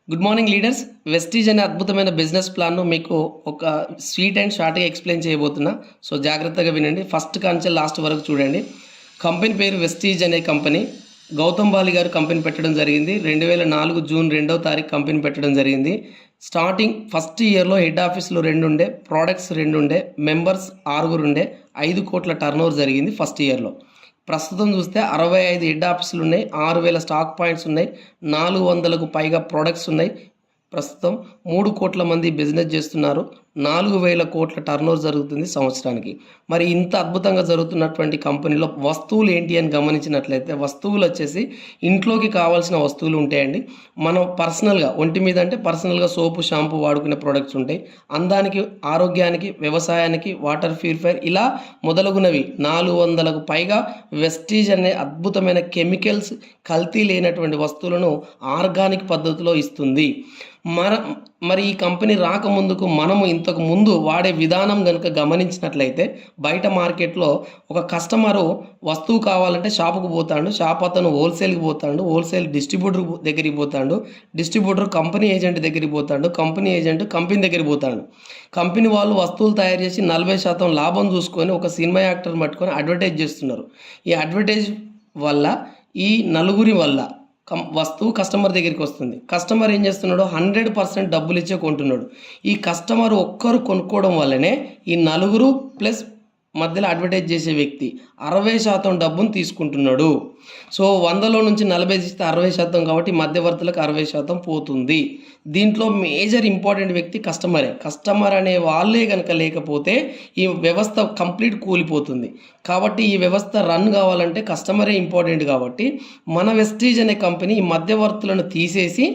Good morning leaders. Vestige అనే అద్భుతమైన business ప్లాన్ను మీకు ఒక స్వీట్ అండ్ షార్ట్గా ఎక్స్ప్లెయిన్ చేయబోతున్నా. సో జాగ్రత్తగా వినండి. ఫస్ట్ కాంచె లాస్ట్ వరకు చూడండి. కంపెనీ పేరు వెస్టీజ్ అనే కంపెనీ. గౌతమ్ బాలి గారు కంపెనీ పెట్టడం జరిగింది. 2004 జూన్ 2వ తారీఖు కంపెనీ పెట్టడం జరిగింది. స్టార్టింగ్ ఫస్ట్ ఇయర్లో హెడ్ ఆఫీస్లో 2 ఉండే, ప్రోడక్ట్స్ 2 ఉండే, మెంబర్స్ 6 ఉండే, 5 కోట్ల టర్నోవర్ జరిగింది ఫస్ట్ ఇయర్లో. ప్రస్తుతం చూస్తే 65 హెడ్ ఆఫీసులు ఉన్నాయి, 6000 స్టాక్ పాయింట్స్ ఉన్నాయి, 400కు పైగా ప్రోడక్ట్స్ ఉన్నాయి. ప్రస్తుతం 3 కోట్ల మంది బిజినెస్ చేస్తున్నారు. 4000 కోట్ల టర్నోవర్ జరుగుతుంది సంవత్సరానికి. మరి ఇంత అద్భుతంగా జరుగుతున్నటువంటి కంపెనీలో వస్తువులు ఏంటి అని గమనించినట్లయితే, వస్తువులు వచ్చేసి ఇంట్లోకి కావాల్సిన వస్తువులు ఉంటాయండి. మనం పర్సనల్గా ఒంటి మీద అంటే పర్సనల్గా సోపు, షాంపూ వాడుకునే ప్రోడక్ట్స్ ఉంటాయి. అందానికి, ఆరోగ్యానికి, వ్యవసాయానికి, వాటర్ ప్యూరిఫైర్ ఇలా మొదలగునవి 400కు పైగా వెస్టీజ్ అనే అద్భుతమైన కెమికల్స్, కల్తీ లేనటువంటి వస్తువులను ఆర్గానిక్ పద్ధతిలో ఇస్తుంది. మరి ఈ కంపెనీ రాకముందుకు మనము ఇంతకు ముందు వాడే విధానం కనుక గమనించినట్లయితే, బయట మార్కెట్లో ఒక కస్టమరు వస్తువు కావాలంటే షాపుకు పోతాడు, షాప్ అతను హోల్సేల్కి పోతాడు, హోల్సేల్ డిస్ట్రిబ్యూటర్ దగ్గరికి పోతాడు, డిస్ట్రిబ్యూటర్ కంపెనీ ఏజెంట్ దగ్గరికి పోతాడు, కంపెనీ ఏజెంట్ కంపెనీ దగ్గరికి పోతాడు. కంపెనీ వాళ్ళు వస్తువులు తయారు చేసి 40% లాభం చూసుకొని ఒక సినిమా యాక్టర్ని పట్టుకొని అడ్వర్టైజ్ చేస్తున్నారు. ఈ అడ్వర్టైజ్ వల్ల, ఈ నలుగురి వల్ల వస్తువు కస్టమర్ దగ్గరికి వస్తుంది. కస్టమర్ ఏం చేస్తున్నాడు? 100% డబ్బులు ఇచ్చే కొంటున్నాడు. ఈ కస్టమర్ ఒక్కరు కొనుక్కోవడం వల్లనే ఈ నలుగురు ప్లస్ మధ్యలో అడ్వర్టైజ్ చేసే వ్యక్తి 60% డబ్బును తీసుకుంటున్నాడు. సో 100లో నుంచి 40 ఇస్తే 60%, కాబట్టి మధ్యవర్తులకు 60% పోతుంది. దీంట్లో మేజర్ ఇంపార్టెంట్ వ్యక్తి కస్టమరే. కస్టమర్ అనే వాళ్ళే కనుక లేకపోతే ఈ వ్యవస్థ కంప్లీట్ కూలిపోతుంది. కాబట్టి ఈ వ్యవస్థ రన్ కావాలంటే కస్టమరే ఇంపార్టెంట్. కాబట్టి మన వెస్టీజ్ అనే కంపెనీ ఈ మధ్యవర్తులను తీసేసి,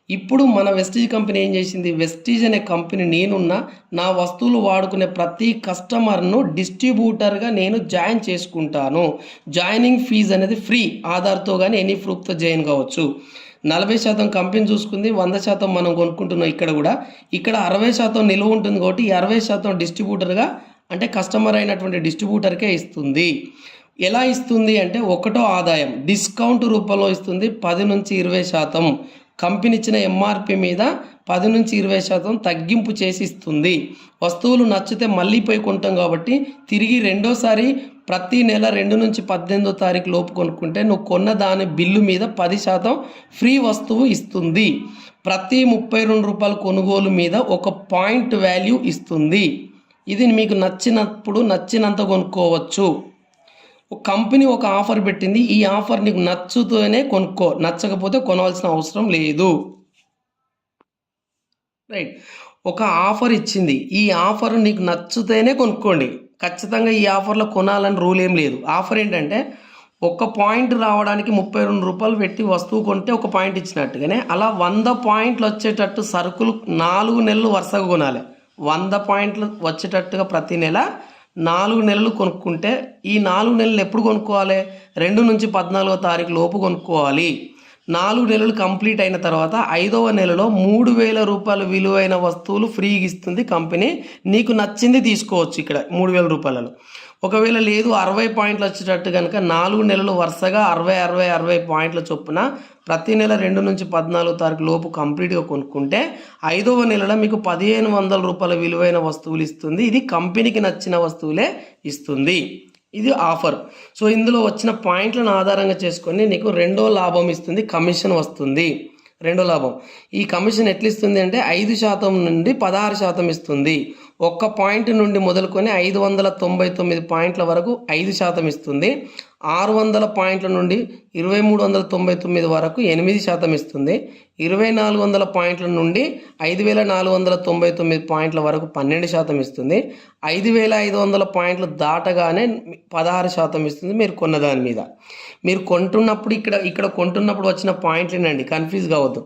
ఇప్పుడు మన వెస్టీజ్ కంపెనీ ఏం చేసింది? వెస్టీజ్ అనే కంపెనీ నేనున్న నా వస్తువులు వాడుకునే ప్రతి కస్టమర్ను డిస్ట్రిబ్యూటర్గా నేను జాయిన్ చేసుకుంటాను. జాయినింగ్ ఫీజు అనేది ఫ్రీ. ఆధార్తో కానీ ఎనీ ప్రూఫ్తో జాయిన్ కావచ్చు. 40% కంపెనీ చూసుకుంది, 100% మనం కొనుక్కుంటున్నాం. ఇక్కడ 60% నిలువ ఉంటుంది. కాబట్టి ఈ 60% డిస్ట్రిబ్యూటర్గా అంటే కస్టమర్ అయినటువంటి డిస్ట్రిబ్యూటర్కే ఇస్తుంది. ఎలా ఇస్తుంది అంటే, ఒకటో ఆదాయం డిస్కౌంట్ రూపంలో ఇస్తుంది. 10 నుంచి 20% కంపెనీ ఇచ్చిన ఎంఆర్పి మీద 10 నుంచి 20% తగ్గింపు చేసి ఇస్తుంది. వస్తువులు నచ్చితే మళ్ళీ పోయి కొంటాం కాబట్టి తిరిగి రెండోసారి ప్రతి నెల 2 నుంచి 18వ తారీఖు లోపు కొనుక్కుంటే నువ్వు కొన్న దాని బిల్లు మీద 10% ఫ్రీ వస్తువు ఇస్తుంది. ప్రతి 32 రూపాయల కొనుగోలు మీద ఒక పాయింట్ వాల్యూ ఇస్తుంది. ఇది మీకు నచ్చినప్పుడు నచ్చినంత కొనుక్కోవచ్చు. కంపెనీ ఒక ఆఫర్ పెట్టింది. ఈ ఆఫర్ నీకు నచ్చుతూనే కొనుక్కో, నచ్చకపోతే కొనవలసిన అవసరం లేదు. రైట్. ఒక ఆఫర్ ఇచ్చింది. ఈ ఆఫర్ నీకు నచ్చితేనే కొనుక్కోండి. ఖచ్చితంగా ఈ ఆఫర్లో కొనాలని రూల్ ఏం లేదు. ఆఫర్ ఏంటంటే, ఒక పాయింట్ రావడానికి 32 రూపాయలు పెట్టి వస్తువు కొంటే ఒక పాయింట్ ఇచ్చినట్టుగానే అలా 100 పాయింట్లు వచ్చేటట్టు సరుకులు 4 నెలలు వరుసగా కొనాలి. 100 పాయింట్లు వచ్చేటట్టుగా ప్రతి నెల 4 నెలలు కొనుక్కుంటే, ఈ 4 నెలలు ఎప్పుడు కొనుక్కోవాలి? 2 నుంచి 14వ తారీఖు లోపు కొనుక్కోవాలి. 4 నెలలు కంప్లీట్ అయిన తర్వాత 5వ నెలలో 3000 రూపాయలు విలువైన వస్తువులు ఫ్రీగా ఇస్తుంది కంపెనీ. నీకు నచ్చింది తీసుకోవచ్చు. ఇక్కడ 3000 రూపాయలలో ఒకవేళ లేదు 60 పాయింట్లు వచ్చేటట్టు కనుక 4 నెలలు వరుసగా 60 పాయింట్ల చొప్పున ప్రతి నెల 2 నుంచి 14వ తారీఖు లోపు కంప్లీట్గా కొనుక్కుంటే 5వ నెలలో మీకు 1500 రూపాయల విలువైన వస్తువులు ఇస్తుంది. ఇది కంపెనీకి నచ్చిన వస్తువులే ఇస్తుంది. ఇది ఆఫర్. సో ఇందులో వచ్చిన పాయింట్లను ఆధారంగా చేసుకొని నీకు రెండో లాభం ఇస్తుంది, కమిషన్ వస్తుంది. రెండో లాభం ఈ కమిషన్ ఎట్లా ఇస్తుంది అంటే, 5% నుండి 16% ఇస్తుంది. ఒక్క పాయింట్ నుండి మొదలుకొని 599 పాయింట్ల వరకు 5% ఇస్తుంది. 600 పాయింట్ల నుండి 2399 వరకు 8% ఇస్తుంది. 2400 పాయింట్ల నుండి 5499 పాయింట్ల వరకు 12% ఇస్తుంది. 5500 పాయింట్లు దాటగానే 16% ఇస్తుంది మీరు కొన్న దాని మీద. మీరు కొంటున్నప్పుడు ఇక్కడ కొంటున్నప్పుడు వచ్చిన పాయింట్లేనండి, కన్ఫ్యూజ్ కావద్దు.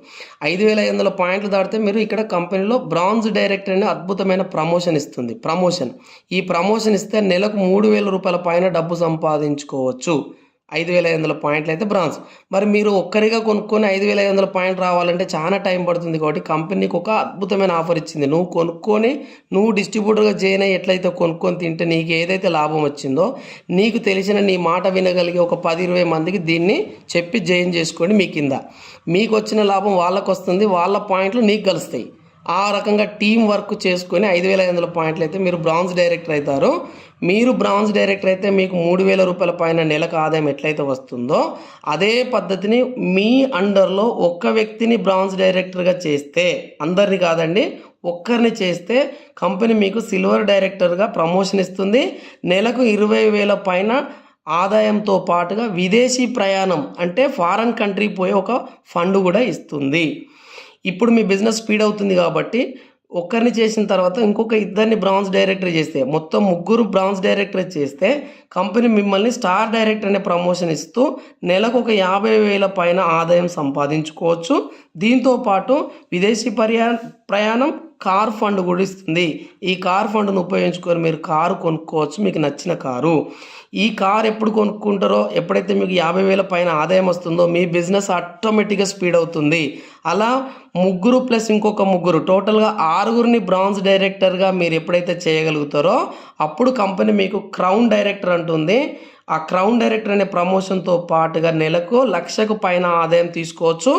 5500 పాయింట్లు దాటితే మీరు ఇక్కడ కంపెనీలో బ్రాంజ్ డైరెక్టర్ అనే అద్భుతమైన ప్రమోషన్ ఇస్తుంది. ఈ ప్రమోషన్ ఇస్తే నెలకు 3000 రూపాయల పైన డబ్బు సంపాదించుకోవచ్చు. 5,500 పాయింట్లు అయితే బ్రాంజ్. మరి మీరు ఒక్కరిగా కొనుక్కొని 5,500 పాయింట్ రావాలంటే చాలా టైం పడుతుంది. కాబట్టి కంపెనీకి ఒక అద్భుతమైన ఆఫర్ ఇచ్చింది. నువ్వు కొనుక్కొని నువ్వు డిస్ట్రిబ్యూటర్గా జాయిన్ అయ్యి ఎట్లయితే కొనుక్కొని తింటే నీకు ఏదైతే లాభం వచ్చిందో నీకు తెలిసిన నీ మాట వినగలిగే ఒక 10-20 మందికి దీన్ని చెప్పి జాయిన్ చేసుకోండి. మీ కింద మీకు వచ్చిన లాభం వాళ్ళకు వస్తుంది, వాళ్ళ పాయింట్లు నీకు కలుస్తాయి. ఆ రకంగా టీం వర్క్ చేసుకొని 5,500 పాయింట్లు అయితే మీరు బ్రాంజ్ డైరెక్టర్ అవుతారు. మీరు బ్రాంజ్ డైరెక్టర్ అయితే మీకు 3,000 రూపాయల పైన నెలకు ఆదాయం ఎట్లయితే వస్తుందో అదే పద్ధతిని మీ అండర్లో ఒక్క వ్యక్తిని బ్రాంజ్ డైరెక్టర్గా చేస్తే, అందరిని కాదండి, ఒక్కరిని చేస్తే కంపెనీ మీకు సిల్వర్ డైరెక్టర్గా ప్రమోషన్ ఇస్తుంది. నెలకు 20,000 పైన ఆదాయంతో పాటుగా విదేశీ ప్రయాణం అంటే ఫారెన్ కంట్రీ పోయే ఒక ఫండ్ కూడా ఇస్తుంది. ఇప్పుడు మీ బిజినెస్ స్పీడ్ అవుతుంది కాబట్టి ఒక్కరిని చేసిన తర్వాత ఇంకొక ఇద్దరిని బ్రాంజ్ డైరెక్టర్ చేస్తే మొత్తం 3 బ్రాంజ్ డైరెక్టర్ చేస్తే కంపెనీ మిమ్మల్ని స్టార్ డైరెక్టర్ అనే ప్రమోషన్ ఇస్తూ నెలకు ఒక 50,000 పైన ఆదాయం సంపాదించుకోవచ్చు. దీంతోపాటు విదేశీ ప్రయాణం కార్ ఫండ్ కూడా ఇస్తుంది. ఈ కార్ ఫండ్ను ఉపయోగించుకొని మీరు కారు కొనుక్కోవచ్చు, మీకు నచ్చిన కారు. ఈ కార్ ఎప్పుడు కొనుక్కుంటారో, ఎప్పుడైతే మీకు 50,000 పైన ఆదాయం వస్తుందో మీ బిజినెస్ ఆటోమేటిక్గా స్పీడ్ అవుతుంది. అలా 3 ప్లస్ ఇంకొక 3 టోటల్గా 6 బ్రాంజ్ డైరెక్టర్గా మీరు ఎప్పుడైతే చేయగలుగుతారో అప్పుడు కంపెనీ మీకు క్రౌన్ డైరెక్టర్ అంటుంది. ఆ క్రౌన్ డైరెక్టర్ అనే ప్రమోషన్తో పాటుగా నెలకు 1,00,000 పైన ఆదాయం తీసుకోవచ్చు.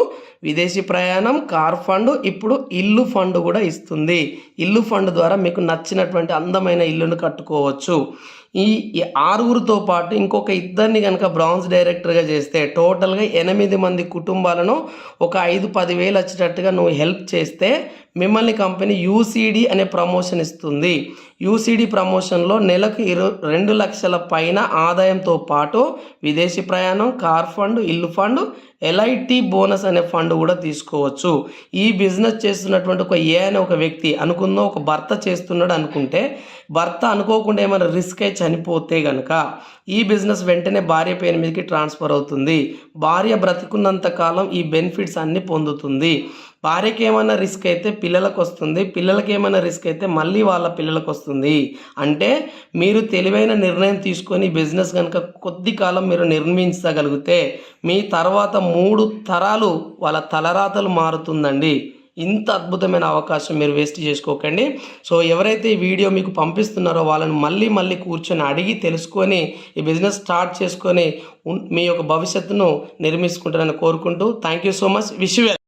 విదేశీ ప్రయాణం, కార్ ఫండ్, ఇప్పుడు ఇల్లు ఫండ్ కూడా ఇస్తుంది. ఇల్లు ఫండ్ ద్వారా మీకు నచ్చినటువంటి అందమైన ఇల్లును కట్టుకోవచ్చు. ఈ 6తో పాటు ఇంకొక ఇద్దరిని కనుక బ్రాంజ్ డైరెక్టర్గా చేస్తే టోటల్గా 8 మంది కుటుంబాలను ఒక 5-10 వేలు వచ్చేటట్టుగా నువ్వు హెల్ప్ చేస్తే మిమ్మల్ని కంపెనీ యూసీడీ అనే ప్రమోషన్ ఇస్తుంది. యూసీడీ ప్రమోషన్లో నెలకు 2 లక్షల పైన ఆదాయంతో పాటు విదేశీ ప్రయాణం, కార్ ఫండ్, ఇల్లు ఫండ్, ఎల్ఐటి బోనస్ అనే ఫండ్ కూడా తీసుకోవచ్చు. ఈ బిజినెస్ చేస్తున్నటువంటి ఒక అనే ఒక వ్యక్తి అనుకుందో, ఒక భర్త చేస్తున్నాడు అనుకుంటే, భర్త అనుకోకుండా ఏమైనా రిస్క్ అయి చనిపోతే కనుక ఈ బిజినెస్ వెంటనే భార్య పేరు మీదకి ట్రాన్స్ఫర్ అవుతుంది. భార్య బ్రతికున్నంత కాలం ఈ బెనిఫిట్స్ అన్ని పొందుతుంది. భార్యకి ఏమైనా రిస్క్ అయితే పిల్లలకు వస్తుంది, పిల్లలకి ఏమైనా రిస్క్ అయితే మళ్ళీ వాళ్ళ పిల్లలకు వస్తుంది. అంటే మీరు తెలివైన నిర్ణయం తీసుకొని బిజినెస్ కనుక కొద్ది కాలం మీరు నిర్మించగలిగితే మీ తర్వాత 3 తరాలు వాళ్ళ తలరాతలు మారుతుందండి. ఇంత అద్భుతమైన అవకాశం మీరు వేస్ట్ చేసుకోకండి. సో ఎవరైతే ఈ వీడియో మీకు పంపిస్తున్నారో వాళ్ళని మళ్ళీ కూర్చొని అడిగి తెలుసుకొని ఈ బిజినెస్ స్టార్ట్ చేసుకొని మీ యొక్క భవిష్యత్తును నిర్మించుకుంటారని కోరుకుంటూ thank you so much. Wish you well.